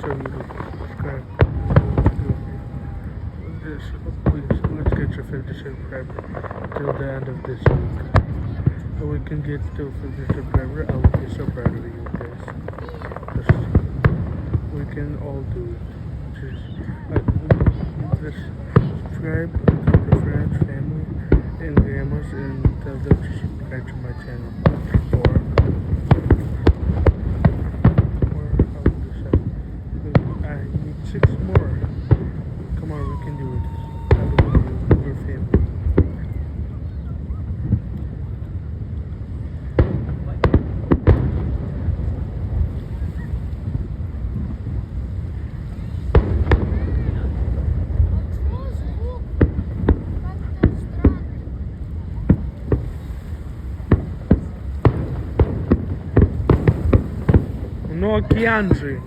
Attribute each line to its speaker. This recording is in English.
Speaker 1: so you subscribe. Just please, let's get your 50 subscribers till the end of this week. If we can get to 50 subscribers, I will be so proud of you guys. Just, we can all do it. Just subscribe to your friends, family, and grandmas, and tell them to subscribe to my channel. Or how will this happen? I need 6 more. Come on, we can do it. I believe you. We're family. Ну, океан же.